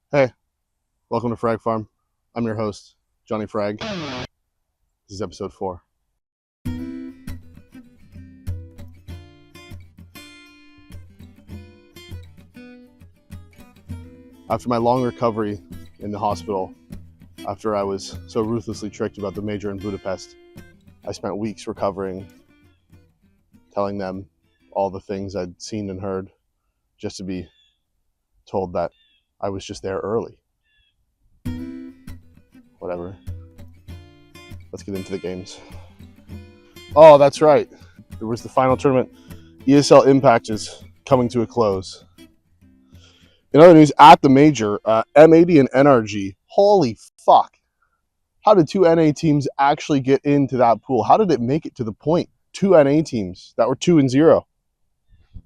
Hey, welcome to Frag Farm. I'm your host, Johnny Frag. This is episode 4. After my long recovery in the hospital, after I was so ruthlessly tricked about the major in Budapest, I spent weeks recovering, telling them all the things I'd seen and heard, just to be told that I was just there early. Whatever. Let's get into the games. Oh, that's right. There was the final tournament. ESL Impact is coming to a close. In other news, at the major, M80 and NRG. Holy fuck. How did two NA teams actually get into that pool? How did it make it to the point? Two NA teams that were 2-0.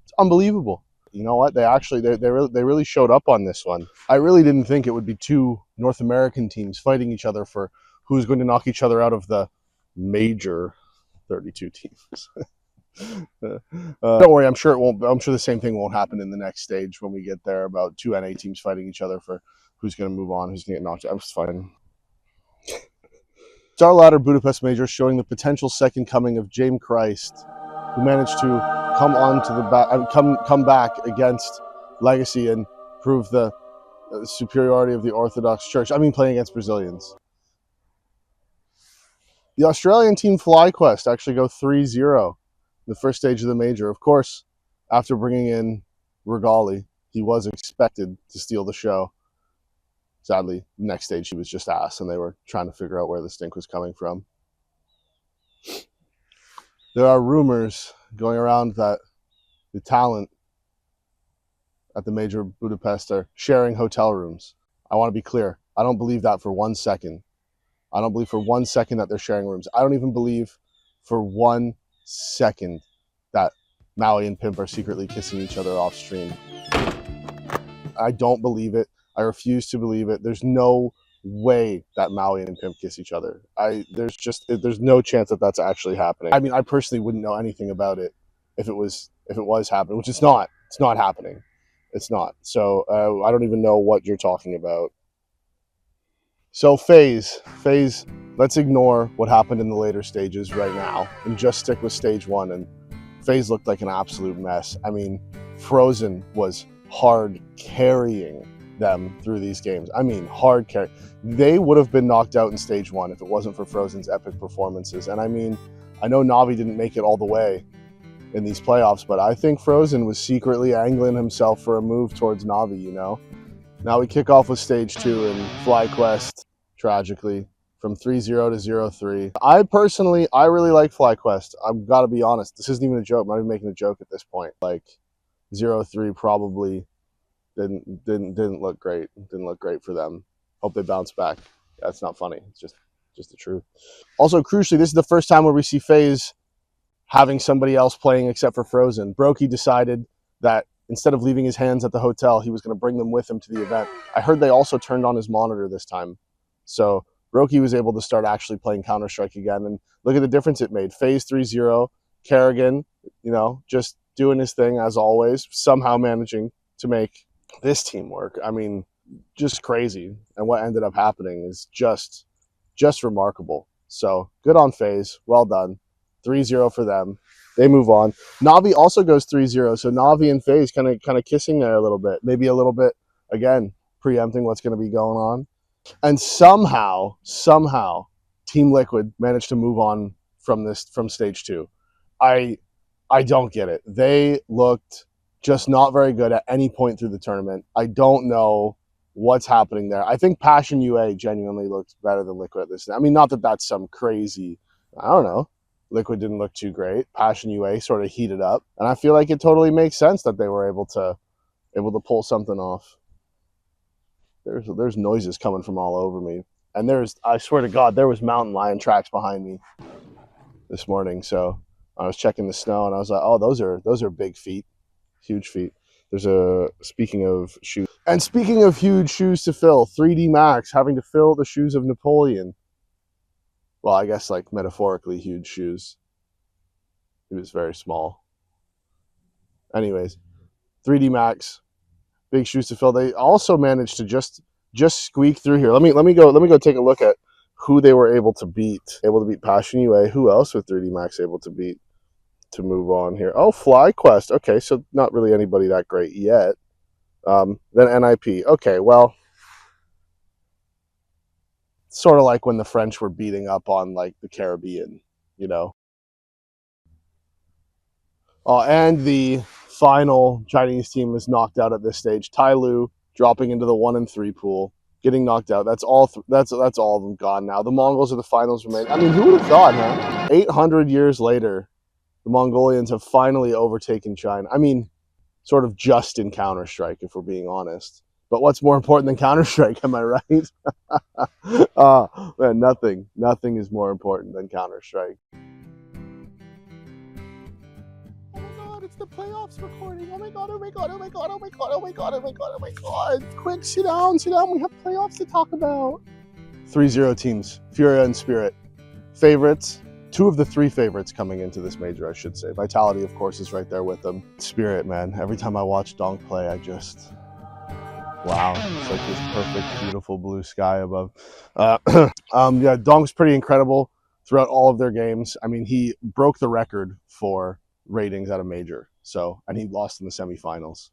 It's unbelievable. You know what? They really showed up on this one. I really didn't think it would be two North American teams fighting each other for who's going to knock each other out of the major 32 teams. Don't worry, I'm sure it won't. I'm sure the same thing won't happen in the next stage when we get there about two NA teams fighting each other for who's going to move on, who's going to get knocked out. It's fine. Starladder Budapest Major showing the potential second coming of James Christ, who managed to come back against Legacy and prove the superiority of the Orthodox Church. I mean, playing against Brazilians. The Australian team FlyQuest actually go 3-0 the first stage of the major. Of course, after bringing in Regali, he was expected to steal the show. Sadly, next stage he was just ass, and they were trying to figure out where the stink was coming from. There are rumors going around that the talent at the major Budapest are sharing hotel rooms. I want to be clear. I don't believe that for 1 second. I don't believe for 1 second that they're sharing rooms. I don't even believe for 1 second that Maui and Pimp are secretly kissing each other off stream. I don't believe it. I refuse to believe it. There's no way that Maui and Pimp kiss each other. There's no chance that that's actually happening. I mean, I personally wouldn't know anything about it if it was happening, which it's not. It's not happening. It's not. So I don't even know what you're talking about. So FaZe, let's ignore what happened in the later stages right now and just stick with stage 1. And FaZe looked like an absolute mess. I mean, Frozen was hard carrying them through these games. I mean, hard carry. They would have been knocked out in stage 1 if it wasn't for Frozen's epic performances. And I mean, I know Navi didn't make it all the way in these playoffs, but I think Frozen was secretly angling himself for a move towards Navi, you know? Now we kick off with stage 2 in FlyQuest, tragically, from 3-0 to 0-3. I really like FlyQuest. I've got to be honest. This isn't even a joke. I'm not even making a joke at this point. Like, 0-3 probably didn't look great. Didn't look great for them. Hope they bounce back. That's not funny. It's just the truth. Also, crucially, this is the first time where we see FaZe having somebody else playing except for Frozen. Brokey decided that instead of leaving his hands at the hotel, he was going to bring them with him to the event. I heard they also turned on his monitor this time. So Brokey was able to start actually playing counterstrike again. And look at the difference it made. FaZe 3-0. Kerrigan, just doing his thing as always, somehow managing to make this team work. I mean, just crazy. And what ended up happening is just remarkable. So good on FaZe. Well done. 3-0 for them. They move on. Navi also goes 3-0. So Navi and FaZe kind of kissing there a little bit. Maybe a little bit, again, preempting what's going to be going on. And somehow, Team Liquid managed to move on from stage 2. I don't get it. They looked just not very good at any point through the tournament. I don't know what's happening there. I think Passion UA genuinely looked better than Liquid at this. I mean, not that that's some crazy, I don't know. Liquid didn't look too great. Passion UA sort of heated up. And I feel like it totally makes sense that they were able to pull something off. There's noises coming from all over me. And I swear to God, there was mountain lion tracks behind me this morning. So I was checking the snow and I was like, oh, those are big feet. Huge feet. Speaking of shoes. And speaking of huge shoes to fill, 3D Max having to fill the shoes of Napoleon. Well, I guess like metaphorically huge shoes. He was very small. Anyways, 3D Max, big shoes to fill. They also managed to just just squeak through here. Let me go take a look at who they were able to beat. Able to beat Passion UA. Who else with 3D Max able to beat to move on here? Oh, FlyQuest. Okay, so not really anybody that great yet. Then NIP. Okay, well, sort of like when the French were beating up on like the Caribbean, you know. And the final Chinese team is knocked out at this stage. Tai Lu dropping into the 1 and 3 pool, getting knocked out. That's all. That's all of them gone now. The Mongols are the finals remain. I mean, who would have thought, huh? 800 years later, the Mongolians have finally overtaken China. I mean, sort of just in Counter-Strike, if we're being honest. But what's more important than Counter-Strike? Am I right? Man, nothing is more important than Counter-Strike. It's the playoffs recording. Oh my god, oh my god, oh my god, oh my god, oh my god, oh my god, oh my god. Quick, sit down. We have playoffs to talk about. 3-0 teams, Furia and Spirit. Favorites, 2 of the 3 favorites coming into this major, I should say. Vitality, of course, is right there with them. Spirit, man, every time I watch Donk play, I just, wow, it's like this perfect, beautiful blue sky above. Yeah, Donk's pretty incredible throughout all of their games. I mean, he broke the record for ratings at a major, and he lost in the semifinals.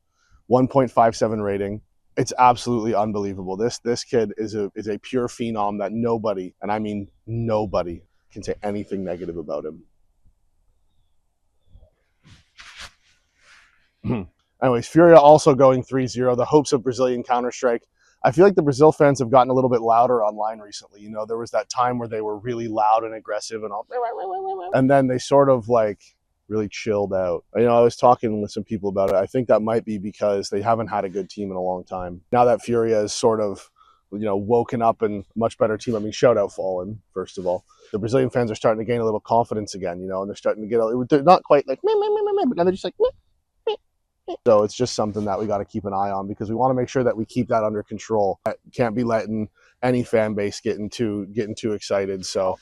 1.57 rating. It's absolutely unbelievable. This kid is a pure phenom that nobody, and I mean nobody, can say anything negative about him. Anyways, Furia also going 3-0. The hopes of Brazilian Counter-Strike. I feel like the Brazil fans have gotten a little bit louder online recently. You know, there was that time where they were really loud and aggressive and all, and then they sort of like really chilled out. You know, I was talking with some people about it. I think that might be because they haven't had a good team in a long time. Now that Furia is sort of, you know, woken up and much better team. I mean, shout out Fallen, first of all. The Brazilian fans are starting to gain a little confidence again, you know, and they're starting to get, they're not quite like, meh, meh, meh, meh, meh, but now they're just like, meh, meh, meh. So it's just something that we got to keep an eye on because we want to make sure that we keep that under control. Can't be letting any fan base getting too excited. So,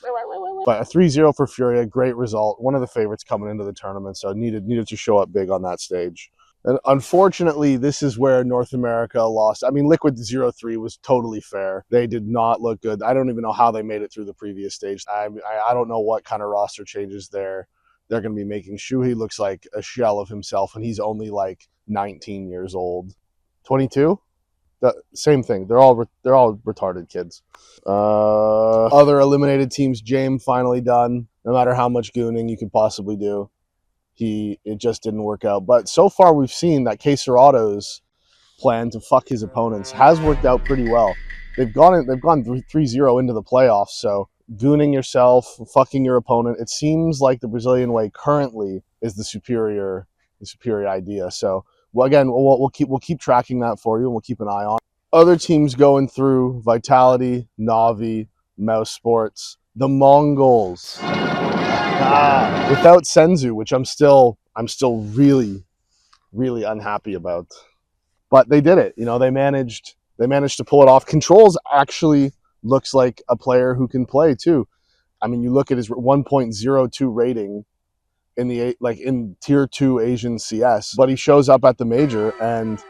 but a 3-0 for Furia, great result. One of the favorites coming into the tournament, so needed to show up big on that stage. And unfortunately, this is where North America lost. I mean, Liquid 0-3 was totally fair. They did not look good. I don't even know how they made it through the previous stage. I don't know what kind of roster changes they're going to be making. Shuhei looks like a shell of himself, and he's only like 19 years old. 22? Same thing. They're all retarded kids. Other eliminated teams, James finally done. No matter how much gooning you could possibly do, it just didn't work out. But so far we've seen that K Serato's plan to fuck his opponents has worked out pretty well. They've gone 3-0 into the playoffs. So gooning yourself, fucking your opponent, it seems like the Brazilian way currently is the superior idea. So. Well, again, we'll keep tracking that for you, and we'll keep an eye on. Other teams going through: Vitality, Navi, Mouse Sports, the Mongols. Without Senzu, which I'm still really, really unhappy about. But they did it. You know, they managed to pull it off. Controls actually looks like a player who can play too. I mean, you look at his 1.02 rating. In tier 2 Asian CS, but he shows up at the major and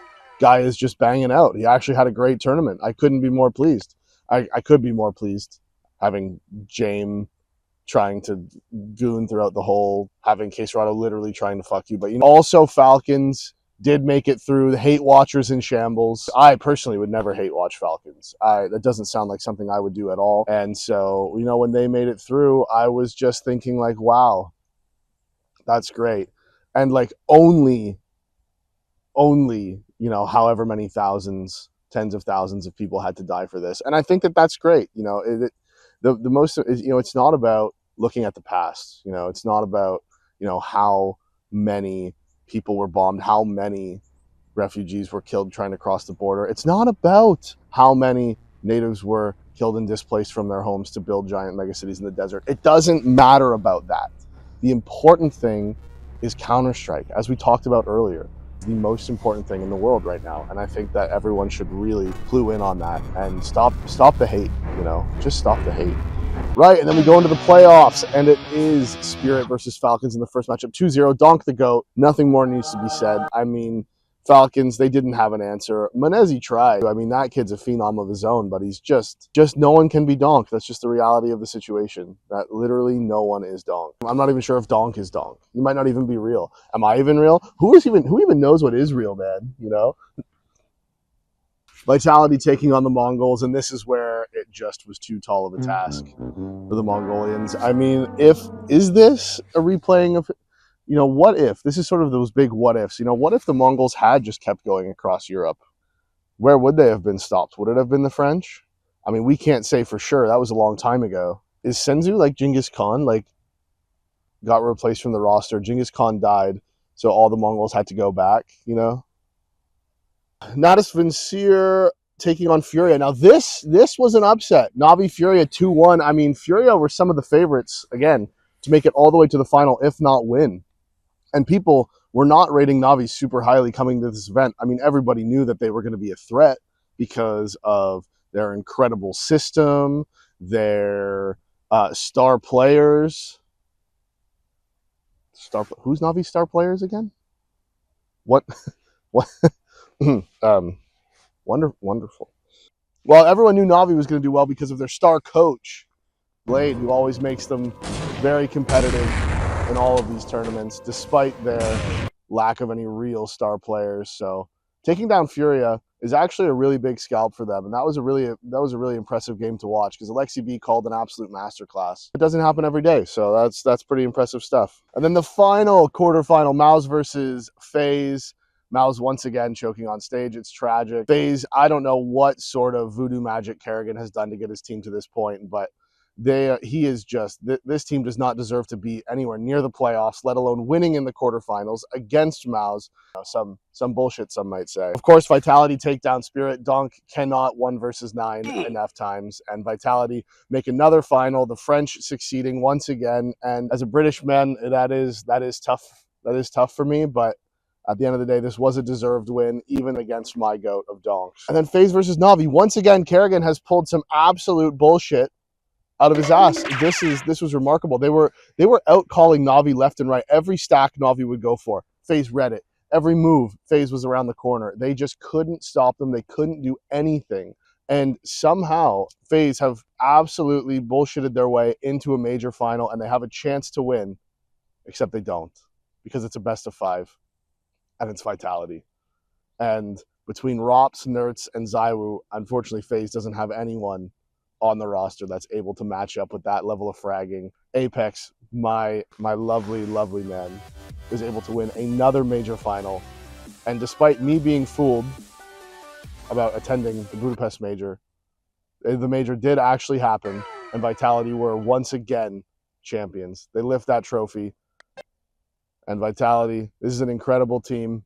guy is just banging out. He actually had a great tournament. I couldn't be more pleased. I could be more pleased having James trying to goon throughout the whole, having K Serato literally trying to fuck you. But you know, also Falcons did make it through. The hate watchers in shambles. I personally would never hate watch Falcons. That doesn't sound like something I would do at all. And so, you know, when they made it through, I was just thinking like, wow, that's great. And like only, you know, however many thousands, tens of thousands of people had to die for this. And I think that that's great. You know, the most is, you know, it's not about looking at the past. You know, it's not about, you know, how many people were bombed, how many refugees were killed trying to cross the border. It's not about how many natives were killed and displaced from their homes to build giant megacities in the desert. It doesn't matter about that. The important thing is Counter-Strike, as we talked about earlier. The most important thing in the world right now, and I think that everyone should really clue in on that and stop the hate. You know, just stop the hate. Right, and then we go into the playoffs, and it is Spirit versus Falcons in the first matchup. 2-0, Donk the GOAT. Nothing more needs to be said. I mean, Falcons, they didn't have an answer. Menezi tried. I mean, that kid's a phenom of his own, but he's just no one can be Donk. That's just the reality of the situation. That literally no one is Donk. I'm not even sure if Donk is Donk. He might not even be real. Am I even real? Who even knows what is real, man? You know? Vitality taking on the Mongols, and this is where it just was too tall of a task for the Mongolians. I mean, is this a replaying of, what if? This is sort of those big what ifs. What if the Mongols had just kept going across Europe? Where would they have been stopped? Would it have been the French? I mean, we can't say for sure. That was a long time ago. Is Senzu like Genghis Khan, got replaced from the roster? Genghis Khan died, so all the Mongols had to go back, Natus Vincere taking on Furia. Now this was an upset. Navi Furia 2-1. I mean, Furia were some of the favorites, again, to make it all the way to the final, if not win. And people were not rating Navi super highly coming to this event. I mean, everybody knew that they were going to be a threat because of their incredible system, their star players. Who's Navi's star players again? What? Wonderful. Well, everyone knew Navi was going to do well because of their star coach, Blade, who always makes them very competitive in all of these tournaments, despite their lack of any real star players. So taking down Furia is actually a really big scalp for them, and that was a really impressive game to watch because Alexi B called an absolute masterclass. It doesn't happen every day, so that's pretty impressive stuff. And then the final quarterfinal, Maus versus FaZe. Maus once again choking on stage. It's tragic. FaZe, I don't know what sort of voodoo magic Kerrigan has done to get his team to this point, but he is just, this team does not deserve to be anywhere near the playoffs, let alone winning in the quarterfinals against Maus. Some bullshit, some might say. Of course, Vitality take down Spirit. Donk cannot 1 versus 9 enough times, and Vitality make another final, the French succeeding once again. And as a British man, that is tough. That is tough for me, but at the end of the day, this was a deserved win, even against my goat of Donks. And then FaZe versus Navi. Once again, Kerrigan has pulled some absolute bullshit out of his ass. This was remarkable. They were out calling Navi left and right. Every stack Navi would go for, FaZe read it. Every move, FaZe was around the corner. They just couldn't stop them. They couldn't do anything. And somehow, FaZe have absolutely bullshitted their way into a major final, and they have a chance to win, except they don't, because it's a best of 5. And it's Vitality. And between Rops, Nerds, and Zywoo, unfortunately, FaZe doesn't have anyone on the roster that's able to match up with that level of fragging. Apex, my lovely, lovely man, is able to win another major final. And despite me being fooled about attending the Budapest Major, the Major did actually happen, and Vitality were once again champions. They lift that trophy. And Vitality, this is an incredible team.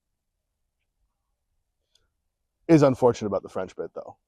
Is unfortunate about the French bit, though.